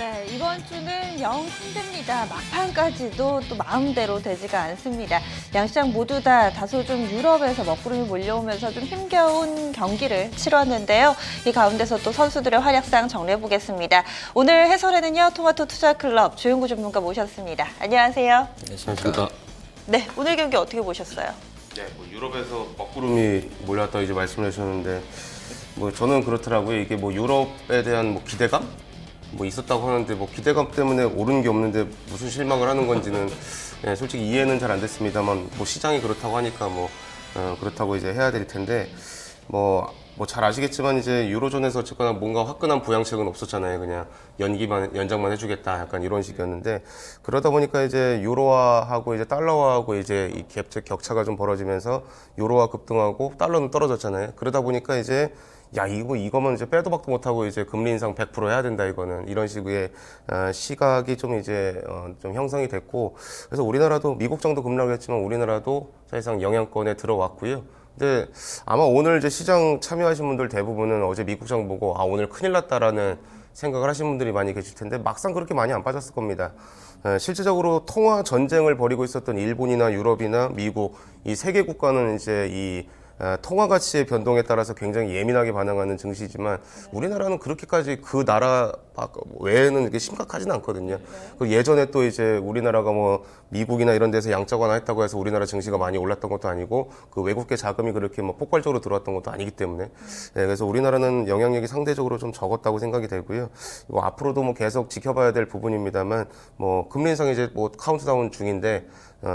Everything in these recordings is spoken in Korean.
네, 이번 주는 영 힘듭니다. 막판까지도 또 마음대로 되지가 않습니다. 양시장 모두 다 다소 좀 유럽에서 먹구름이 몰려오면서 좀 힘겨운 경기를 치렀는데요. 이 가운데서 또 선수들의 활약상 정리해보겠습니다. 오늘 해설에는요, 토마토 투자클럽 조용구 전문가 모셨습니다. 안녕하세요. 안녕하십니까. 네, 오늘 경기 어떻게 보셨어요? 네, 뭐 유럽에서 먹구름이 몰려왔다고 이제 말씀을 하셨는데, 뭐 저는 그렇더라고요. 이게 뭐 유럽에 대한 뭐 기대감? 뭐 있었다고 하는데, 뭐 기대감 때문에 오른 게 없는데 무슨 실망을 하는 건지는 솔직히 이해는 잘 안 됐습니다만, 뭐 시장이 그렇다고 하니까 뭐 그렇다고 이제 해야 될 텐데, 뭐 잘 아시겠지만 이제 유로존에서 어쨌거나 뭔가 화끈한 부양책은 없었잖아요. 그냥 연장만 해주겠다 약간 이런 식이었는데, 그러다 보니까 이제 유로화하고 이제 달러화하고 이제 이 격차가 좀 벌어지면서 유로화 급등하고 달러는 떨어졌잖아요. 그러다 보니까 이제 야, 이거면 이제 빼도 박도 못하고 이제 금리 인상 100% 해야 된다, 이거는. 이런 식의 시각이 좀 이제 좀 형성이 됐고, 그래서 우리나라도 미국장도 급락했지만 우리나라도 사실상 영향권에 들어왔고요. 근데 아마 오늘 이제 시장 참여하신 분들 대부분은 어제 미국장 보고 오늘 큰일 났다라는 생각을 하신 분들이 많이 계실 텐데, 막상 그렇게 많이 안 빠졌을 겁니다. 실제적으로 통화 전쟁을 벌이고 있었던 일본이나 유럽이나 미국, 이 세 개 국가는 이제 이 통화 가치의 변동에 따라서 굉장히 예민하게 반응하는 증시지만, 우리나라는 그렇게까지 그 나라 외에는 이렇게 심각하진 않거든요. 그 예전에 또 이제 우리나라가 뭐 미국이나 이런 데서 양적 완화했다고 해서 우리나라 증시가 많이 올랐던 것도 아니고, 그 외국계 자금이 그렇게 뭐 폭발적으로 들어왔던 것도 아니기 때문에, 그래서 우리나라는 영향력이 상대적으로 좀 적었다고 생각이 되고요. 이거 앞으로도 뭐 계속 지켜봐야 될 부분입니다만, 뭐 금리 인상이 이제 뭐 카운트다운 중인데,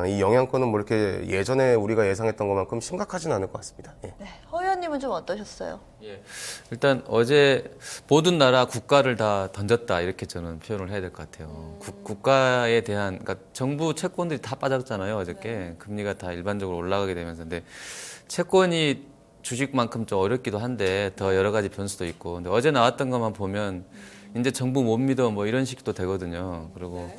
이 영향권은 뭐 이렇게 예전에 우리가 예상했던 것만큼 심각하진 않을 것 같습니다. 예. 네, 허 의원님은 좀 어떠셨어요? 예. 일단 어제 모든 나라 국가를 다 던졌다, 이렇게 저는 표현을 해야 될 것 같아요. 국가에 대한, 그러니까 정부 채권들이 다 빠졌잖아요, 어저께. 금리가 다 일반적으로 올라가게 되면서. 근데 채권이 주식만큼 좀 어렵기도 한데 더 여러 가지 변수도 있고. 근데 어제 나왔던 것만 보면 이제 정부 못 믿어 뭐 이런 식도 되거든요. 그리고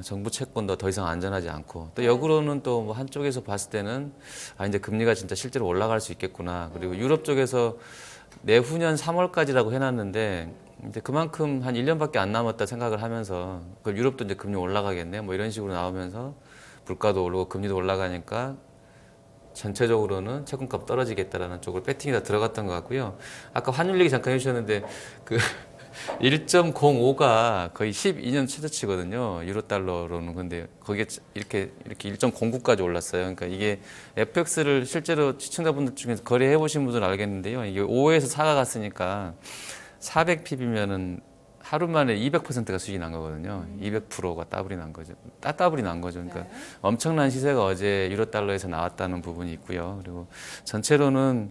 정부 채권도 더 이상 안전하지 않고, 또 역으로는 또 뭐 한쪽에서 봤을 때는 이제 금리가 진짜 실제로 올라갈 수 있겠구나. 그리고 유럽 쪽에서 내후년 3월까지라고 해놨는데 이제 그만큼 한 1년밖에 안 남았다 생각을 하면서, 그럼 유럽도 이제 금리 올라가겠네 뭐 이런 식으로 나오면서 물가도 오르고 금리도 올라가니까 전체적으로는 채권값 떨어지겠다라는 쪽으로 배팅이 다 들어갔던 것 같고요. 아까 환율 얘기 잠깐 해주셨는데, 그 1.05가 거의 12년 최저치거든요. 유로 달러로는. 근데 거기에 이렇게 1.09까지 올랐어요. 그러니까 이게 FX를 실제로 시청자분들 중에서 거래해 보신 분들은 알겠는데요. 이게 5에서 4가 갔으니까 400pb면은 하루 만에 200%가 수익이 난 거거든요. 200%가 더블이 난 거죠. 따블이 난 거죠. 그러니까 엄청난 시세가 어제 유로 달러에서 나왔다는 부분이 있고요. 그리고 전체로는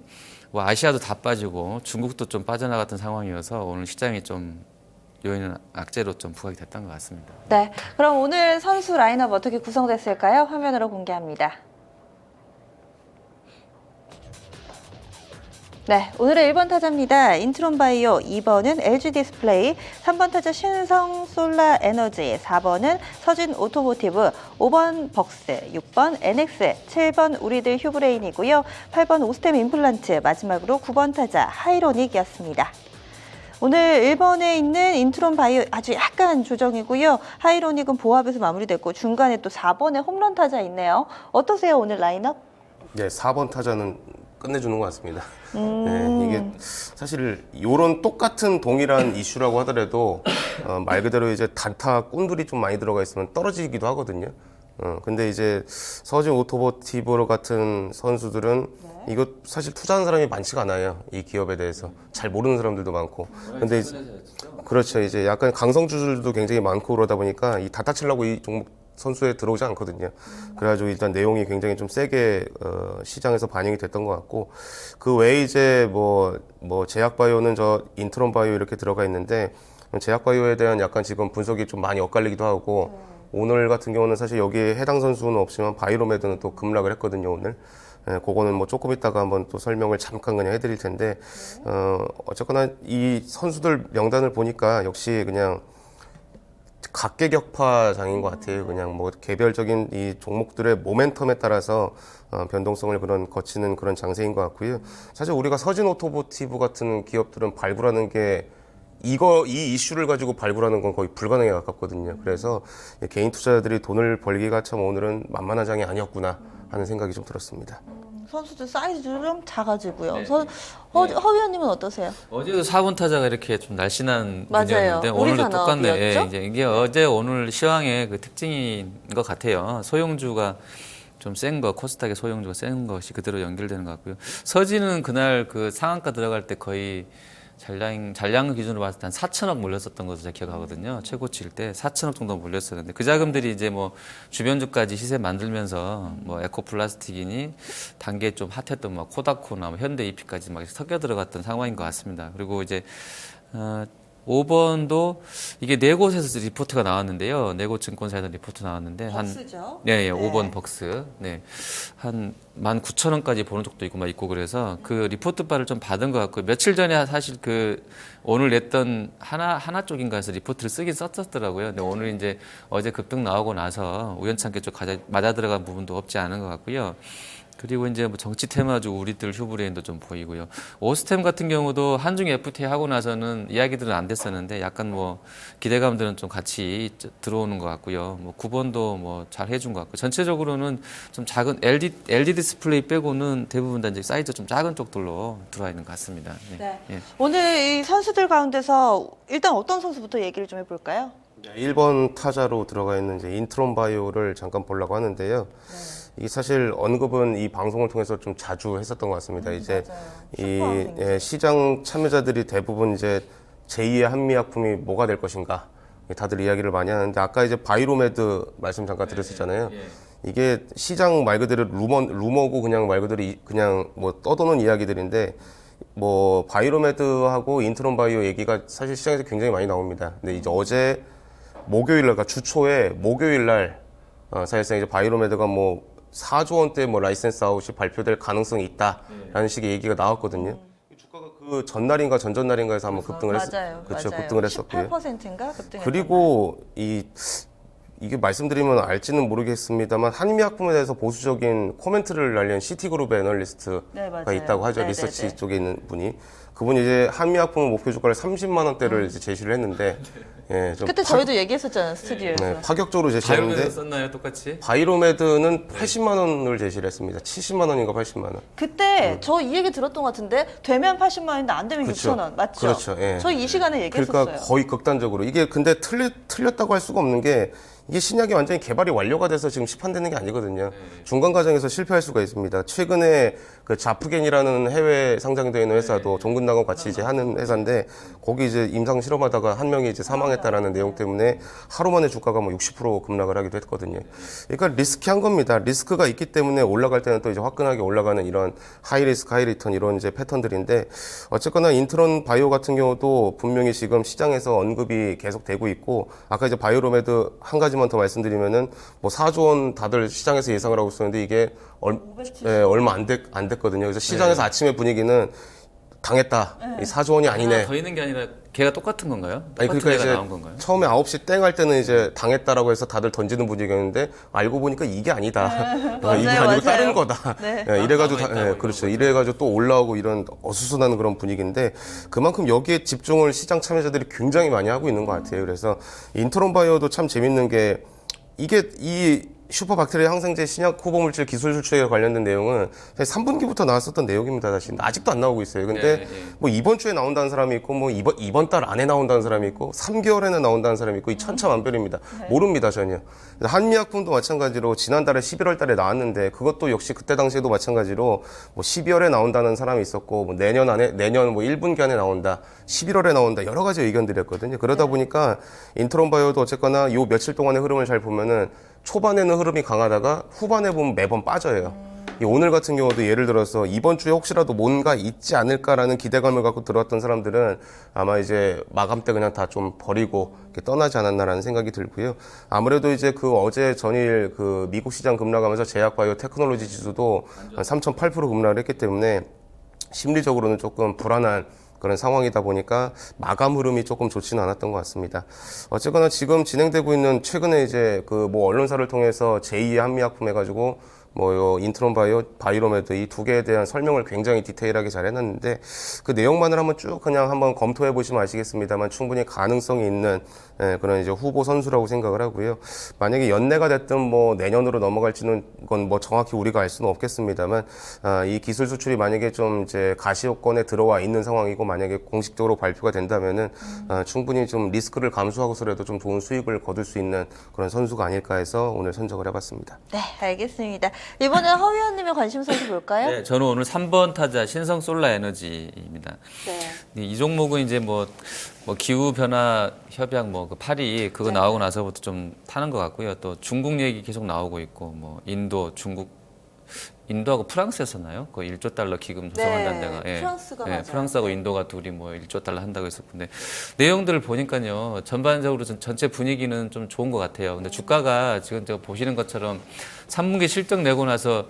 뭐 아시아도 다 빠지고 중국도 좀 빠져나갔던 상황이어서 오늘 시장이 좀 요인은 악재로 좀 부각이 됐던 것 같습니다. 네, 그럼 오늘 선수 라인업 어떻게 구성됐을까요? 화면으로 공개합니다. 네, 오늘의 1번 타자입니다. 인트론바이오, 2번은 LG디스플레이, 3번 타자 신성솔라에너지, 4번은 서진오토모티브, 5번 벅스, 6번 NX, 7번 우리들 휴브레인이고요. 8번 오스템 임플란트, 마지막으로 9번 타자 하이로닉이었습니다. 오늘 1번에 있는 인트론바이오 아주 약간 조정이고요. 하이로닉은 보합에서 마무리됐고, 중간에 또 4번에 홈런 타자 있네요. 어떠세요, 오늘 라인업? 네, 4번 타자는 끝내주는 것 같습니다. 네, 이게 사실 요런 똑같은 동일한 이슈라고 하더라도 말 그대로 이제 단타 꾼들이 좀 많이 들어가 있으면 떨어지기도 하거든요. 근데 이제 서진 오토모티브 같은 선수들은 이거 사실 투자하는 사람이 많지가 않아요. 이 기업에 대해서 잘 모르는 사람들도 많고. 근데 그렇죠. 이제 약간 강성주들도 굉장히 많고, 그러다 보니까 이 단타 치려고 이 종목 선수에 들어오지 않거든요. 그래가지고 일단 내용이 굉장히 좀 세게 시장에서 반영이 됐던 것 같고, 그 외에 이제 뭐 제약바이오는 저 인트론바이오 이렇게 들어가 있는데, 제약바이오에 대한 약간 지금 분석이 좀 많이 엇갈리기도 하고, 오늘 같은 경우는 사실 여기에 해당 선수는 없지만 바이로메드는 또 급락을 했거든요, 오늘. 그거는 뭐 조금 이따가 한번 또 설명을 잠깐 그냥 해드릴 텐데, 어쨌거나 이 선수들 명단을 보니까 역시 그냥 각계격파장인 것 같아요. 그냥 뭐 개별적인 이 종목들의 모멘텀에 따라서 변동성을 거치는 그런 장세인 것 같고요. 사실 우리가 서진 오토모티브 같은 기업들은 발굴하는 게 이 이슈를 가지고 발굴하는 건 거의 불가능에 가깝거든요. 그래서 개인 투자자들이 돈을 벌기가 참 오늘은 만만한 장이 아니었구나 하는 생각이 좀 들었습니다. 선수들 사이즈도 좀 작아지고요. 네. 허 위원님은 어떠세요? 어제도 4분 타자가 이렇게 좀 날씬한 맞아요. 분이었는데 우리 오늘도 똑같네. 산업이었죠? 예, 이제 이게 어제 오늘 시황의 그 특징인 것 같아요. 소형주가 좀 센 거, 코스닥의 소형주가 센 것이 그대로 연결되는 것 같고요. 서진은 그날 그 상한가 들어갈 때 거의 잔량 기준으로 봤을 때 한 4천억 몰렸었던 것으로 제가 기억하거든요. 최고치일 때 4천억 정도 몰렸었는데 그 자금들이 이제 뭐 주변주까지 시세 만들면서 뭐 에코플라스틱이니 단계 좀 핫했던 뭐 코다코나 뭐 현대 EP까지 막 섞여 들어갔던 상황인 것 같습니다. 그리고 이제 5번도 이게 네 곳에서 리포트가 나왔는데요. 네 곳 증권사에서 리포트 나왔는데 벅스죠? 네, 예, 네. 5번 벅스. 네. 한 19,000원까지 보는 적도 있고 막 있고 그래서 그 리포트 바를 좀 받은 것 같고 며칠 전에 사실 그 오늘 냈던 하나 쪽인가에서 리포트를 쓰긴 썼었더라고요. 근데 오늘 이제 어제 급등 나오고 나서 우연찮게 좀 맞아 들어간 부분도 없지 않은 것 같고요. 그리고 이제 뭐 정치 테마주 우리들 휴브레인도 좀 보이고요. 오스템 같은 경우도 한중 FTA 하고 나서는 이야기들은 안 됐었는데 약간 뭐 기대감들은 좀 같이 들어오는 것 같고요. 뭐 9번도 뭐 잘 해준 것 같고 전체적으로는 좀 작은 LD 디스플레이 빼고는 대부분 다 이제 사이즈 좀 작은 쪽들로 들어와 있는 것 같습니다. 네. 네. 예. 오늘 이 선수들 가운데서 일단 어떤 선수부터 얘기를 좀 해볼까요? 1번 타자로 들어가 있는 이제 인트론 바이오를 잠깐 보려고 하는데요. 이게 사실 언급은 이 방송을 통해서 좀 자주 했었던 것 같습니다. 이제 이 시장 참여자들이 대부분 이제 제2의 한미약품이 뭐가 될 것인가 다들 이야기를 많이 하는데 아까 이제 바이로메드 말씀 잠깐 드렸었잖아요. 이게 시장 말 그대로 루머고 그냥 말 그대로 그냥 뭐 떠도는 이야기들인데 뭐 바이로메드하고 인트론 바이오 얘기가 사실 시장에서 굉장히 많이 나옵니다. 근데 이제 어제 목요일 날, 그러니까 주초에 목요일 날 사실상 이제 바이로메드가 뭐 4조 원대 뭐 라이센스 아웃이 발표될 가능성이 있다라는 식의 얘기가 나왔거든요. 주가가 그 전날인가 전전날인가에서 한번 급등을 맞아요. 그렇죠. 맞아요. 급등을 했었고요. 18%인가 급등했던 그리고 이게 말씀드리면 알지는 모르겠습니다만 한미약품에 대해서 보수적인 코멘트를 날린 시티그룹의 애널리스트가 네, 맞아요. 있다고 하죠. 네, 리서치 네, 네. 쪽에 있는 분이. 그분이 이제 한미약품 목표 주가를 30만 원대를 이제 제시를 했는데 예, 좀 그때 저희도 얘기했었잖아요, 스튜디오에서. 네, 파격적으로 바이오메드 제시했는데 썼나요, 똑같이? 바이로메드는 80만 원을 제시를 했습니다. 70만 원인가 80만 원. 그때 저 이 얘기 들었던 것 같은데 되면 80만 원인데 안 되면 그렇죠. 6천 원 맞죠? 그렇죠. 예. 저희 이 시간에 얘기했었어요. 그러니까 거의 극단적으로 이게 근데 틀렸다고 할 수가 없는 게 이게 신약이 완전히 개발이 완료가 돼서 지금 시판되는 게 아니거든요. 중간 과정에서 실패할 수가 있습니다. 최근에 그 자프겐이라는 해외 상장되어 있는 회사도 종근당하고 같이 이제 하는 회사인데 거기 이제 임상 실험하다가 한 명이 이제 사망했다라는 내용 때문에 하루 만에 주가가 뭐 60% 급락을 하기도 했거든요. 그러니까 리스키한 겁니다. 리스크가 있기 때문에 올라갈 때는 또 이제 화끈하게 올라가는 이런 하이 리스크 하이 리턴 이런 이제 패턴들인데 어쨌거나 인트론 바이오 같은 경우도 분명히 지금 시장에서 언급이 계속 되고 있고 아까 이제 바이오로메드 한 가지만 더 말씀드리면은 뭐 4조 원 다들 시장에서 예상을 하고 있었는데 이게 얼마 안 됐거든요. 그래서 시장에서 아침에 분위기는 당했다. 이 4조 원이 아니네. 더 있는 게 아니라 걔가 똑같은 건가요? 아니 똑같은 그러니까 애가 이제 나온 건가요? 처음에 9시 땡 할 때는 이제 당했다라고 해서 다들 던지는 분위기였는데 알고 보니까 이게 아니다. 이게 맞아요, 아니고 다른 맞아요. 거다. 네. 예, 이래가지고 남아있다, 그렇죠. 이래가지고 또 올라오고 이런 어수선한 그런 분위기인데 그만큼 여기에 집중을 시장 참여자들이 굉장히 많이 하고 있는 것 같아요. 그래서 인트론 바이오도 참 재밌는 게 이게 이 슈퍼박테리아 항생제 신약 후보물질 기술 출처에 관련된 내용은 사실 3분기부터 나왔었던 내용입니다. 사실 아직도 안 나오고 있어요. 근데 뭐 이번 주에 나온다는 사람이 있고 뭐 이번 달 안에 나온다는 사람이 있고 3개월에는 나온다는 사람이 있고 이 천차만별입니다. 모릅니다 전혀. 한미약품도 마찬가지로 지난달에 11월 달에 나왔는데 그것도 역시 그때 당시에도 마찬가지로 뭐 12월에 나온다는 사람이 있었고 뭐 내년 뭐 1분기 안에 나온다. 11월에 나온다. 여러 가지 의견들이었거든요. 그러다 보니까 인트론 바이오도 어쨌거나 요 며칠 동안의 흐름을 잘 보면은 초반에는 흐름이 강하다가 후반에 보면 매번 빠져요. 오늘 같은 경우도 예를 들어서 이번 주에 혹시라도 뭔가 있지 않을까라는 기대감을 갖고 들어왔던 사람들은 아마 이제 마감 때 그냥 다 좀 버리고 이렇게 떠나지 않았나라는 생각이 들고요. 아무래도 이제 그 어제 전일 그 미국 시장 급락하면서 제약바이오 테크놀로지 지수도 한 3.8% 급락을 했기 때문에 심리적으로는 조금 불안한 그런 상황이다 보니까 마감 흐름이 조금 좋지는 않았던 것 같습니다. 어쨌거나 지금 진행되고 있는 최근에 이제 그 뭐 언론사를 통해서 제2의 한미약품 해가지고 뭐 인트론 바이오, 바이로메드 이 두 개에 대한 설명을 굉장히 디테일하게 잘 해놨는데 그 내용만을 한번 쭉 그냥 한번 검토해 보시면 아시겠습니다만 충분히 가능성이 있는 그런 이제 후보 선수라고 생각을 하고요. 만약에 연내가 됐든 뭐 내년으로 넘어갈지는 건 뭐 정확히 우리가 알 수는 없겠습니다만 이 기술 수출이 만약에 좀 이제 가시효권에 들어와 있는 상황이고 만약에 공식적으로 발표가 된다면은 충분히 좀 리스크를 감수하고서라도 좀 좋은 수익을 거둘 수 있는 그런 선수가 아닐까 해서 오늘 선정을 해봤습니다. 네, 알겠습니다. 이번엔 허 위원님의 관심 선수 볼까요? 네, 저는 오늘 3번 타자 신성 솔라 에너지입니다. 네. 이 종목은 이제 뭐 기후 변화 협약 그 파리 그거 네. 나오고 나서부터 좀 타는 것 같고요. 또 중국 얘기 계속 나오고 있고 뭐 인도, 중국 인도하고 프랑스였었나요? 그 1조 달러 기금 조성한다는 네, 데가 프랑스가 맞아요. 프랑스하고 인도가 둘이 뭐 1조 달러 한다고 했었는데 내용들을 보니까요 전반적으로 전체 분위기는 좀 좋은 것 같아요. 근데 주가가 지금 제가 보시는 것처럼 3분기 실적 내고 나서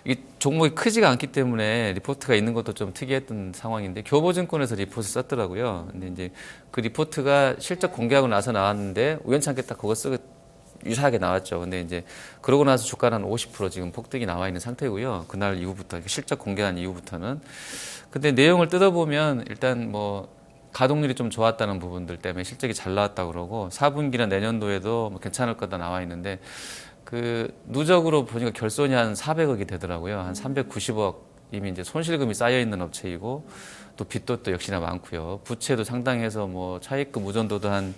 이 종목이 크지가 않기 때문에 리포트가 있는 것도 좀 특이했던 상황인데 교보증권에서 리포트 썼더라고요. 근데 이제 그 리포트가 실적 공개하고 나서 나왔는데 우연찮게 딱 그거 쓰고 유사하게 나왔죠. 근데 이제 그러고 나서 주가는 한 50% 지금 폭등이 나와 있는 상태고요. 그날 이후부터 실적 공개한 이후부터는. 근데 내용을 뜯어보면 일단 뭐 가동률이 좀 좋았다는 부분들 때문에 실적이 잘 나왔다 그러고 4분기나 내년도에도 뭐 괜찮을 거다 나와 있는데 그 누적으로 보니까 결손이 한 400억이 되더라고요. 한 390억 이미 이제 손실금이 쌓여 있는 업체이고 또 빚도 또 역시나 많고요. 부채도 상당해서 뭐 차입금 의존도도 한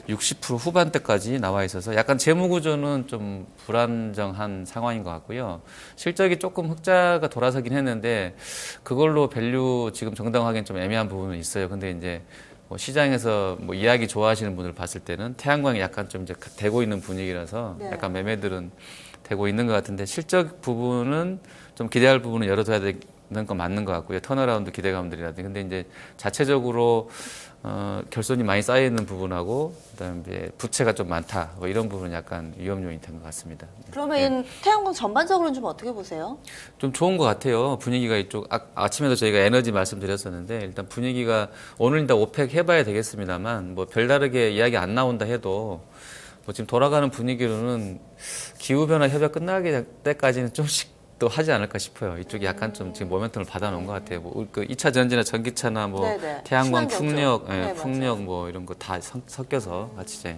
60% 후반대까지 나와 있어서 약간 재무 구조는 좀 불안정한 상황인 것 같고요. 실적이 조금 흑자가 돌아서긴 했는데 그걸로 밸류 지금 정당화하기는 좀 애매한 부분은 있어요. 근데 이제 뭐 시장에서 뭐 이야기 좋아하시는 분을 봤을 때는 태양광이 약간 좀 이제 되고 있는 분위기라서 네. 약간 매매들은 되고 있는 것 같은데 실적 부분은 좀 기대할 부분은 열어둬야 되는 건 맞는 것 같고요. 턴어라운드 기대감들이라든지. 근데 이제 자체적으로 결손이 많이 쌓여 있는 부분하고 그다음에 이제 부채가 좀 많다. 뭐 이런 부분은 약간 위험 요인이 된 것 같습니다. 그러면 태양광 전반적으로는 좀 어떻게 보세요? 좀 좋은 것 같아요. 분위기가 이쪽 아침에도 저희가 에너지 말씀드렸었는데 일단 분위기가 오늘 일단 오펙 해봐야 되겠습니다만 뭐 별다르게 이야기 안 나온다 해도 뭐 지금 돌아가는 분위기로는 기후 변화 협약 끝나기 때까지는 좀씩 또 하지 않을까 싶어요. 이쪽이 약간 좀 지금 모멘텀을 받아놓은 것 같아요. 뭐 그 2차 전지나 전기차나 뭐 네네. 태양광, 친환경죠. 풍력, 네, 풍력 맞아요. 뭐 이런 거 다 섞여서 같이 이제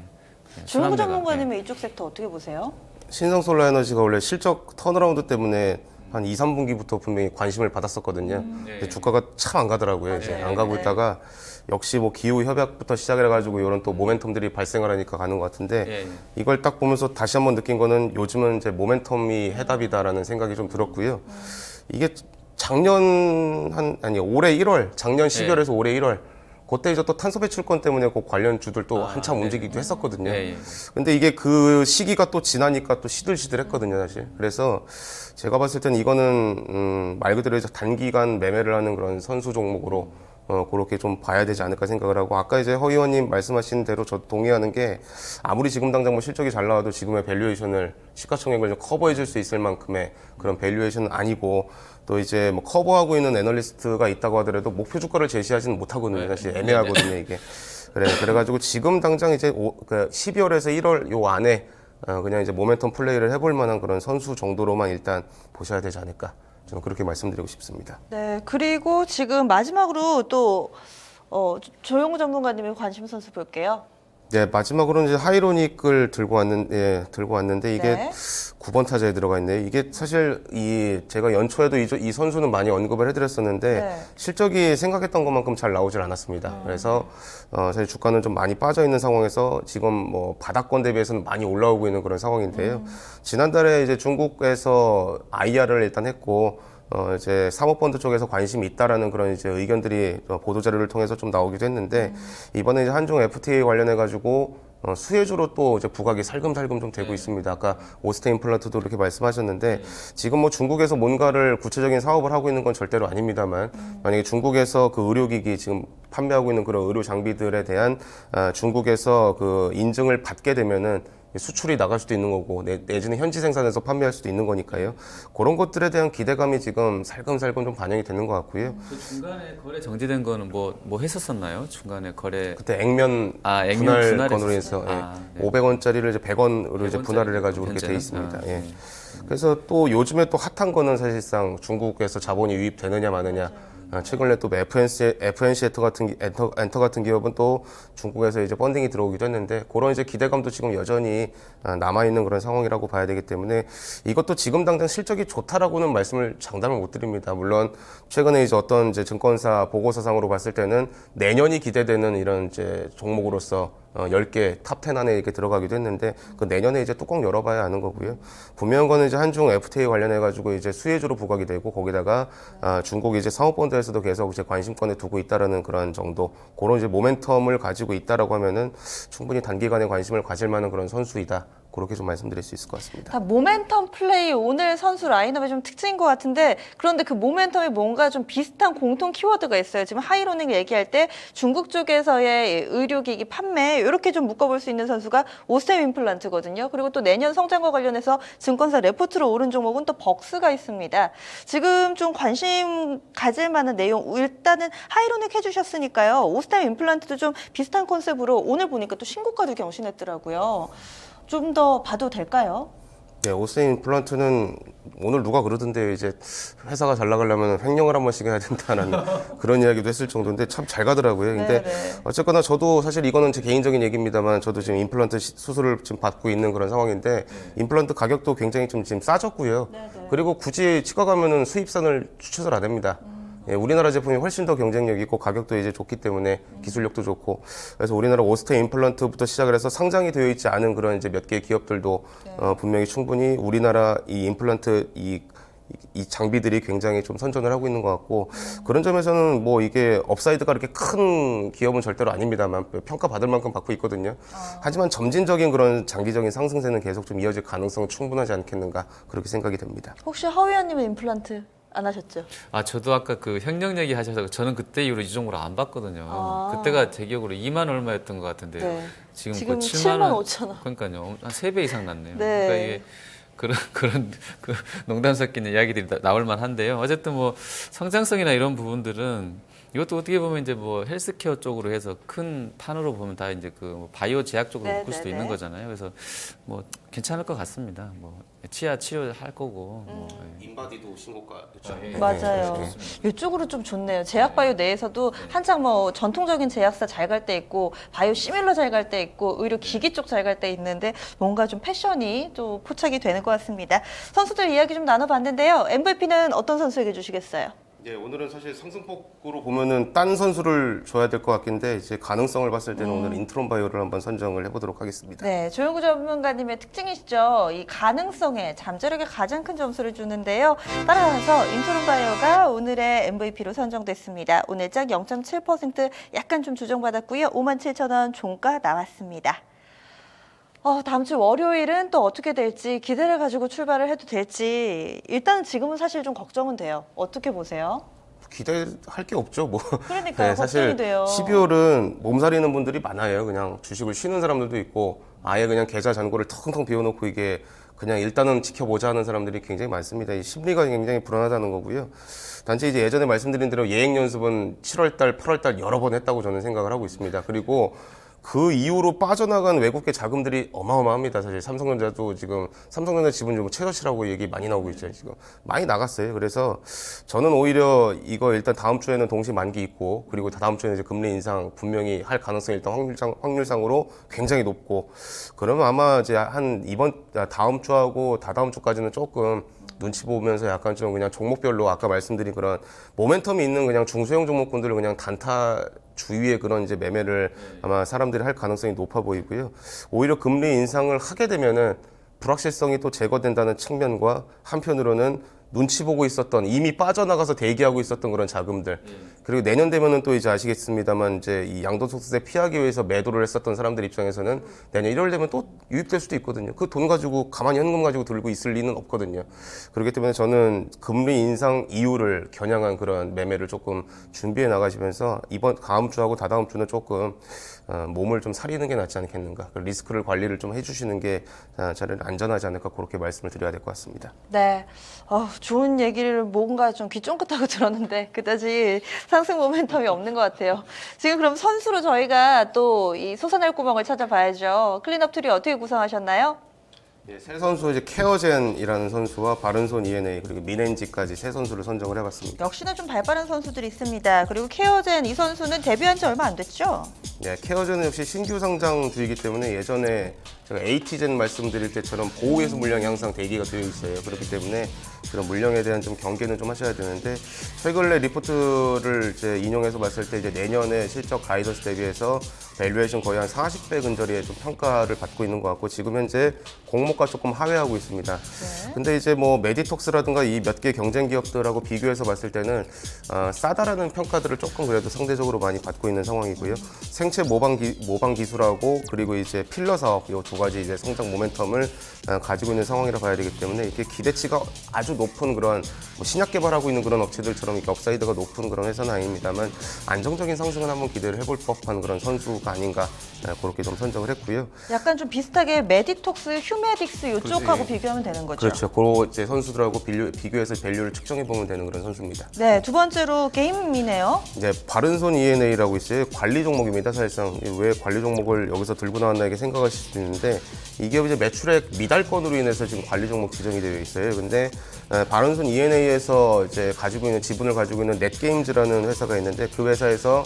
조영구 순환매가, 전문가님은 이쪽 섹터 어떻게 보세요? 신성솔라에너지가 원래 실적 턴어라운드 때문에 한 2, 3분기부터 분명히 관심을 받았었거든요. 근데 주가가 참 안 가더라고요. 이제 안 가고 있다가 역시 뭐 기후 협약부터 시작을 해가지고 이런 또 모멘텀들이 발생을 하니까 가는 것 같은데 예, 예. 이걸 딱 보면서 다시 한번 느낀 거는 요즘은 이제 모멘텀이 해답이다라는 생각이 좀 들었고요. 이게 올해 1월, 작년 12월에서 올해 1월 그때 이제 또 탄소 배출권 때문에 그 관련 주들도 한참 움직이기도 했었거든요. 예, 예. 근데 이게 그 시기가 또 지나니까 또 시들시들했거든요, 사실. 그래서 제가 봤을 때는 이거는 말 그대로 이제 단기간 매매를 하는 그런 선수 종목으로 그렇게 좀 봐야 되지 않을까 생각을 하고 아까 이제 허 의원님 말씀하신 대로 저 동의하는 게 아무리 지금 당장 뭐 실적이 잘 나와도 지금의 밸류에이션을 시가총액을 좀 커버해 줄 수 있을 만큼의 그런 밸류에이션은 아니고 또 이제 뭐 커버하고 있는 애널리스트가 있다고 하더라도 목표 주가를 제시하지는 못하거든요. 사실 애매하거든요, 이게. 그래가지고 지금 당장 이제 12월에서 1월 요 안에 그냥 이제 모멘텀 플레이를 해볼 만한 그런 선수 정도로만 일단 보셔야 되지 않을까. 저는 그렇게 말씀드리고 싶습니다. 네, 그리고 지금 마지막으로 또 조영구 전문가님의 관심 선수 볼게요. 네, 마지막으로는 이제 하이로닉을 들고 왔는데 이게 네. 9번 타자에 들어가 있네요. 이게 사실 제가 연초에도 이 선수는 많이 언급을 해드렸었는데 네. 실적이 생각했던 것만큼 잘 나오질 않았습니다. 그래서 사실 주가는 좀 많이 빠져 있는 상황에서 지금 뭐 바닥권 대비해서는 많이 올라오고 있는 그런 상황인데요. 지난달에 이제 중국에서 IR을 일단 했고 이제 사모펀드 쪽에서 관심이 있다라는 그런 이제 의견들이 보도 자료를 통해서 좀 나오기도 했는데 이번에 이제 한중 FTA 관련해가지고 수혜주로 또 이제 부각이 살금살금 좀 되고 있습니다. 아까 오스테인 플란트도 이렇게 말씀하셨는데 지금 뭐 중국에서 뭔가를 구체적인 사업을 하고 있는 건 절대로 아닙니다만 만약에 중국에서 그 의료기기 지금 판매하고 있는 그런 의료 장비들에 대한 중국에서 그 인증을 받게 되면은 수출이 나갈 수도 있는 거고 내지는 현지 생산해서 판매할 수도 있는 거니까요. 그런 것들에 대한 기대감이 지금 살금살금 좀 반영이 되는 것 같고요. 그 중간에 거래 정지된 거는 뭐 했었었나요? 중간에 거래 그때 액면 분할 건으로 해서 네. 500원짜리를 이제 100원으로 이제 분할을 해가지고 그렇게 돼 있습니다. 예. 그래서 또 요즘에 또 핫한 거는 사실상 중국에서 자본이 유입되느냐 마느냐. 최근에 또 FNC 엔터 같은 기업은 또 중국에서 이제 펀딩이 들어오기도 했는데 그런 이제 기대감도 지금 여전히 남아 있는 그런 상황이라고 봐야 되기 때문에 이것도 지금 당장 실적이 좋다라고는 말씀을 장담을 못 드립니다. 물론 최근에 이제 어떤 이제 증권사 보고서상으로 봤을 때는 내년이 기대되는 이런 이제 종목으로서 10개 탑 10 안에 이렇게 들어가기도 했는데 그 내년에 이제 뚜껑 열어봐야 아는 거고요. 분명한 거는 이제 한중 FTA 관련해 가지고 이제 수혜주로 부각이 되고 거기다가 중국 이제 사모펀드에서도 계속 이제 관심권에 두고 있다라는 그런 정도 그런 이제 모멘텀을 가지고 있다라고 하면은 충분히 단기간에 관심을 가질 만한 그런 선수이다. 그렇게 좀 말씀드릴 수 있을 것 같습니다. 다 모멘텀 플레이 오늘 선수 라인업의 좀 특징인 것 같은데 그런데 그 모멘텀에 뭔가 좀 비슷한 공통 키워드가 있어요. 지금 하이로닝 얘기할 때 중국 쪽에서의 의료기기 판매 이렇게 좀 묶어볼 수 있는 선수가 오스템 임플란트거든요. 그리고 또 내년 성장과 관련해서 증권사 레포트로 오른 종목은 또 벅스가 있습니다. 지금 좀 관심 가질 만한 내용 일단은 하이로닉 해주셨으니까요. 오스템 임플란트도 좀 비슷한 컨셉으로 오늘 보니까 또 신고가도 경신했더라고요. 좀 더 봐도 될까요? 네, 오스템 임플란트는 오늘 누가 그러던데 이제 회사가 잘 나가려면 횡령을 한 번씩 해야 된다는 그런 이야기도 했을 정도인데 참 잘 가더라고요. 근데 네네. 어쨌거나 저도 사실 이거는 제 개인적인 얘기입니다만 저도 지금 임플란트 수술을 지금 받고 있는 그런 상황인데 임플란트 가격도 굉장히 좀 지금 싸졌고요. 네네. 그리고 굳이 치과 가면은 수입산을 추천을 안 합니다. 예, 우리나라 제품이 훨씬 더 경쟁력 있고 가격도 이제 좋기 때문에 기술력도 좋고 그래서 우리나라 오스템 임플란트부터 시작을 해서 상장이 되어 있지 않은 그런 이제 몇 개의 기업들도 분명히 충분히 우리나라 이 임플란트 이 장비들이 굉장히 좀 선전을 하고 있는 것 같고 그런 점에서는 뭐 이게 업사이드가 그렇게 큰 기업은 절대로 아닙니다만 평가받을 만큼 받고 있거든요. 하지만 점진적인 그런 장기적인 상승세는 계속 좀 이어질 가능성은 충분하지 않겠는가 그렇게 생각이 됩니다. 혹시 허위원님은 임플란트 안 하셨죠? 저도 아까 그 횡령 얘기 하셔서 저는 그때 이후로 이 종목을 안 봤거든요. 아. 그때가 제 기억으로 2만 얼마였던 것 같은데 네. 지금 지금 그 7만 5천 원. 그러니까요. 한 3배 이상 났네요. 네. 그러니까 이게 그런 그 농담 섞인 이야기들이 나올 만한데요. 어쨌든 뭐 성장성이나 이런 부분들은 이것도 어떻게 보면 이제 뭐 헬스케어 쪽으로 해서 큰 판으로 보면 다 이제 그 바이오 제약 쪽으로 묶을 수도 있는 거잖아요. 그래서 뭐 괜찮을 것 같습니다. 뭐 치아 치료할 거고. 인바디도 신고가였죠. 맞아요. 이쪽으로 좀 좋네요. 제약바이오 내에서도 한창 뭐 전통적인 제약사 잘 갈 때 있고 바이오 시밀러 잘 갈 때 있고 의료 기기 쪽 잘 갈 때 있는데 뭔가 좀 패션이 또 포착이 되는 것 같습니다. 선수들 이야기 좀 나눠봤는데요. MVP는 어떤 선수에게 주시겠어요? 네, 오늘은 사실 상승폭으로 보면은 딴 선수를 줘야 될 것 같긴데 이제 가능성을 봤을 때는 오늘 인트론 바이오를 한번 선정을 해보도록 하겠습니다. 네, 조영구 전문가님의 특징이시죠. 이 가능성에 잠재력에 가장 큰 점수를 주는데요. 따라서 인트론 바이오가 오늘의 MVP로 선정됐습니다. 오늘장 0.7% 약간 좀 조정받았고요. 57,000원 종가 나왔습니다. 다음 주 월요일은 또 어떻게 될지 기대를 가지고 출발을 해도 될지 일단은 지금은 사실 좀 걱정은 돼요. 어떻게 보세요? 기대할 게 없죠, 뭐. 그러니까요, 사실 걱정이 돼요. 12월은 몸살이는 분들이 많아요. 그냥 주식을 쉬는 사람들도 있고 아예 그냥 계좌 잔고를 텅텅 비워놓고 이게 그냥 일단은 지켜보자 하는 사람들이 굉장히 많습니다. 이 심리가 굉장히 불안하다는 거고요. 단지 이제 예전에 말씀드린 대로 예행 연습은 7월달, 8월달 여러 번 했다고 저는 생각을 하고 있습니다. 그리고 그 이후로 빠져나간 외국계 자금들이 어마어마합니다. 사실 삼성전자도 지금 삼성전자 지분 좀 최저치라고 얘기 많이 나오고 있죠. 지금 많이 나갔어요. 그래서 저는 오히려 이거 일단 다음 주에는 동시 만기 있고 그리고 다음 주에는 이제 금리 인상 분명히 할 가능성이 일단 확률상으로 굉장히 높고 그러면 아마 이제 한 다음 주하고 다다음 주까지는 조금 눈치 보면서 약간 좀 그냥 종목별로 아까 말씀드린 그런 모멘텀이 있는 그냥 중소형 종목군들을 그냥 단타 주위에 그런 이제 매매를 아마 사람들이 할 가능성이 높아 보이고요. 오히려 금리 인상을 하게 되면은 불확실성이 또 제거된다는 측면과 한편으로는 눈치 보고 있었던 이미 빠져나가서 대기하고 있었던 그런 자금들 그리고 내년 되면은 또 이제 아시겠습니다만 이제 이 양도소득세 피하기 위해서 매도를 했었던 사람들 입장에서는 내년 1월 되면 또 유입될 수도 있거든요. 그 돈 가지고 가만히 현금 가지고 들고 있을 리는 없거든요. 그렇기 때문에 저는 금리 인상 이유를 겨냥한 그런 매매를 조금 준비해 나가시면서 다음 주하고 다다음 주는 조금 몸을 좀 사리는 게 낫지 않겠는가. 리스크를 관리를 좀 해주시는 게 저는 안전하지 않을까 그렇게 말씀을 드려야 될 것 같습니다. 네, 좋은 얘기를 뭔가 좀 귀 쫑긋하고 들었는데 그다지 상승 모멘텀이 없는 것 같아요. 지금 그럼 선수로 저희가 또 이 솟아날 구멍을 찾아봐야죠. 클린업 트리 어떻게 구성하셨나요? 예, 세 선수 이제 케어젠이라는 선수와 바른손 ENA 그리고 민엔지까지 세 선수를 선정을 해봤습니다. 역시나 좀 발빠른 선수들이 있습니다. 그리고 케어젠 이 선수는 데뷔한 지 얼마 안 됐죠? 네, 케어젠은 역시 신규 상장주이기 때문에 예전에 제가 AT젠 말씀드릴 때처럼 보호예수 물량이 항상 대기가 되어 있어요. 그렇기 때문에 그런 물량에 대한 좀 경계는 좀 하셔야 되는데 최근에 리포트를 이제 인용해서 봤을 때 이제 내년에 실적 가이던스 대비해서 밸류에이션 거의 한 40배 근저리의 좀 평가를 받고 있는 것 같고 지금 현재 공모가 조금 하회하고 있습니다. 네. 근데 이제 뭐 메디톡스라든가 이 몇 개 경쟁 기업들하고 비교해서 봤을 때는 싸다라는 평가들을 조금 그래도 상대적으로 많이 받고 있는 상황이고요. 생체 모방 기술하고 그리고 이제 필러 사업 이 두 가지 이제 성장 모멘텀을 가지고 있는 상황이라 봐야 되기 때문에 이게 기대치가 아주 높은 그런 뭐 신약 개발하고 있는 그런 업체들처럼 이렇게 업사이드가 높은 그런 회사는 아닙니다만 안정적인 상승은 한번 기대를 해볼 법한 그런 선수가 아닌가 그렇게 좀 선정을 했고요. 약간 좀 비슷하게 메디톡스, 휴메딕스 이쪽하고 그렇지. 비교하면 되는 거죠? 그렇죠. 그 이제 선수들하고 비교해서 밸류를 측정해 보면 되는 그런 선수입니다. 네, 두 번째로 게임이네요. 이제 바른손 ENA라고 있어요. 관리 종목입니다. 사실상 왜 관리 종목을 여기서 들고 나왔나 이렇게 생각하실 수 있는데 이 기업이 이제 매출액 미달권으로 인해서 지금 관리 종목 지정이 되어 있어요. 근데 바른손 ENA에서 이제 가지고 있는 지분을 가지고 있는 넷게임즈라는 회사가 있는데 그 회사에서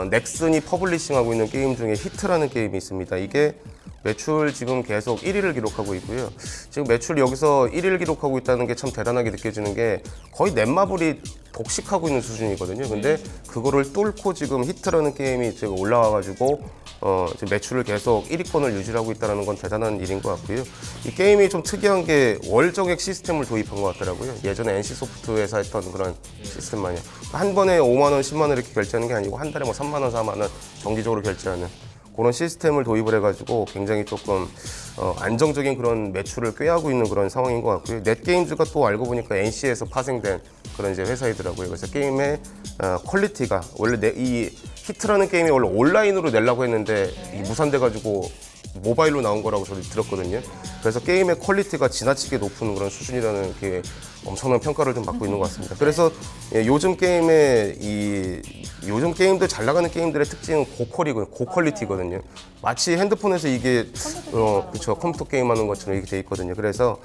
넥슨이 퍼블리싱하고 있는 게임 중에 히트라는 게임이 있습니다. 이게 매출 지금 계속 1위를 기록하고 있고요. 지금 매출 여기서 1위를 기록하고 있다는 게 참 대단하게 느껴지는 게 거의 넷마블이 독식하고 있는 수준이거든요. 근데 그거를 뚫고 지금 히트라는 게임이 지금 올라와가지고 지금 매출을 계속 1위권을 유지하고 있다는 건 대단한 일인 것 같고요. 이 게임이 좀 특이한 게 월정액 시스템을 도입한 것 같더라고요. 예전에 NC소프트에서 했던 그런 시스템 마냥 한 번에 5만 원, 10만 원 이렇게 결제하는 게 아니고 한 달에 뭐 3만 원, 4만 원 정기적으로 결제하는 그런 시스템을 도입을 해가지고 굉장히 조금 안정적인 그런 매출을 꾀하고 있는 그런 상황인 것 같고요. 넷게임즈가 또 알고 보니까 NC에서 파생된 그런 이제 회사이더라고요. 그래서 게임의 퀄리티가 원래 이 히트라는 게임이 원래 온라인으로 내려고 했는데 이 무산돼가지고 모바일로 나온 거라고 저도 들었거든요. 그래서 게임의 퀄리티가 지나치게 높은 그런 수준이라는 게 엄청난 평가를 좀 받고 있는 것 같습니다. 그래서 요즘 게임들 잘 나가는 게임들의 특징은 고퀄리티거든요. 마치 핸드폰에서 이게 그렇죠 컴퓨터 게임 하는 것처럼 이렇게 돼 있거든요. 그래서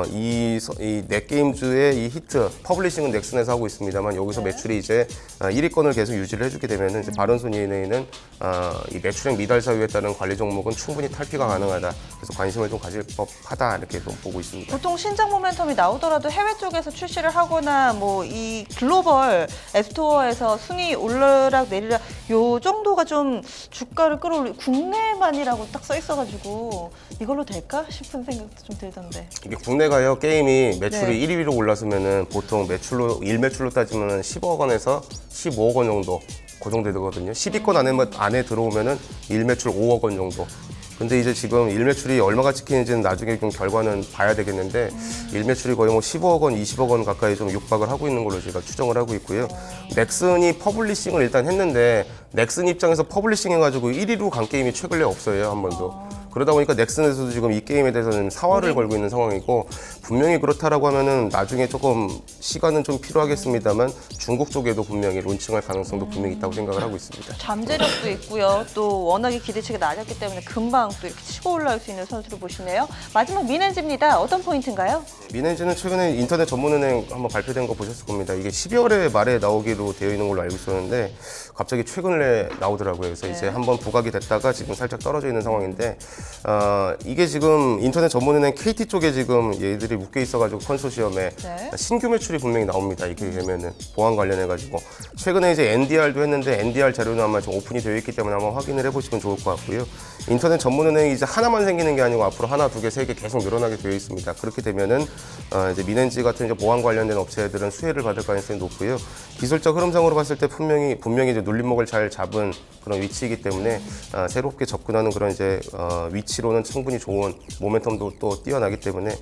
이 넷게임즈의 이 히트 퍼블리싱은 넥슨에서 하고 있습니다만 여기서 매출이 이제 1위권을 계속 유지를 해주게 되면은 이제 바른손 ENA는 이 매출액 미달 사유에 따른 관리 종목은 충분히 탈피가 가능하다. 그래서 관심을 좀 가질 법하다 이렇게 좀 보고 있습니다. 보통 신작 모멘텀이 나오더라도 해외 쪽에서 출시를 하거나 뭐 이 글로벌 앱스토어에서 순위 오르락 내리락 요 정도가 좀 주가를 끌어올리 국내만이라고 딱 써 있어가지고 이걸로 될까 싶은 생각도 좀 들던데. 이게 국내가요 게임이 매출이 1위로 올랐으면은 보통 일매출로 따지면은 10억 원에서 15억 원 정도 그 정도 되거든요. 10위권 안에 들어오면은 일매출 5억 원 정도. 근데 이제 지금 일매출이 얼마가 찍히는지는 나중에 좀 결과는 봐야 되겠는데 일매출이 거의 뭐 15억 원, 20억 원 가까이 좀 육박을 하고 있는 걸로 제가 추정을 하고 있고요. 넥슨이 퍼블리싱을 일단 했는데 넥슨 입장에서 퍼블리싱 해가지고 1위로 간 게임이 최근에 없어요, 한 번도. 그러다 보니까 넥슨에서도 지금 이 게임에 대해서는 사활을 걸고 있는 상황이고 분명히 그렇다라고 하면은 나중에 조금 시간은 좀 필요하겠습니다만 중국 쪽에도 분명히 론칭할 가능성도 분명히 있다고 생각을 하고 있습니다. 잠재력도 있고요. 또 워낙에 기대치가 낮았기 때문에 금방 또 이렇게 치고 올라올 수 있는 선수를 보시네요. 마지막 민엔지입니다. 어떤 포인트인가요? 민엔지는 최근에 인터넷 전문은행 한번 발표된 거 보셨을 겁니다. 이게 12월에 말에 나오기로 되어 있는 걸로 알고 있었는데 갑자기 최근에 나오더라고요. 그래서 이제 한번 부각이 됐다가 지금 살짝 떨어져 있는 상황인데 이게 지금 인터넷 전문은행 KT 쪽에 지금 얘들이 묶여 있어가지고 컨소시엄에 신규 매출이 분명히 나옵니다. 이렇게 되면은 보안 관련해가지고 최근에 이제 NDR도 했는데 NDR 자료는 아마 좀 오픈이 되어 있기 때문에 한번 확인을 해보시면 좋을 것 같고요. 인터넷 전문은행이 이제 하나만 생기는 게 아니고 앞으로 하나, 두 개, 세 개 계속 늘어나게 되어 있습니다. 그렇게 되면은 이제 민엔지 같은 이제 보안 관련된 업체들은 수혜를 받을 가능성이 높고요. 기술적 흐름상으로 봤을 때 분명히 이제 눌림목을 잘 잘 잡은 그런 위치이기 때문에 새롭게 접근하는 그런 이제 위치로는 충분히 좋은 모멘텀도 또 뛰어나기 때문에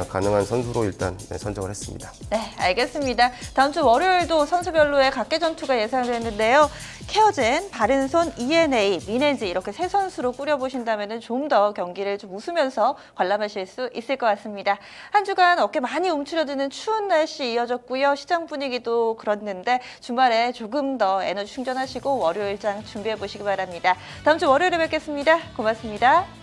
가능한 선수로 일단 선정을 했습니다. 네, 알겠습니다. 다음 주 월요일도 선수별로의 각계 전투가 예상되는데요. 케어젠, 바른손, ENA, 민엔지 이렇게 세 선수로 꾸려보신다면 좀 더 경기를 좀 웃으면서 관람하실 수 있을 것 같습니다. 한 주간 어깨 많이 움츠려드는 추운 날씨 이어졌고요. 시장 분위기도 그렇는데 주말에 조금 더 에너지 충전하시고 월요일장 준비해 보시기 바랍니다. 다음 주 월요일에 뵙겠습니다. 고맙습니다.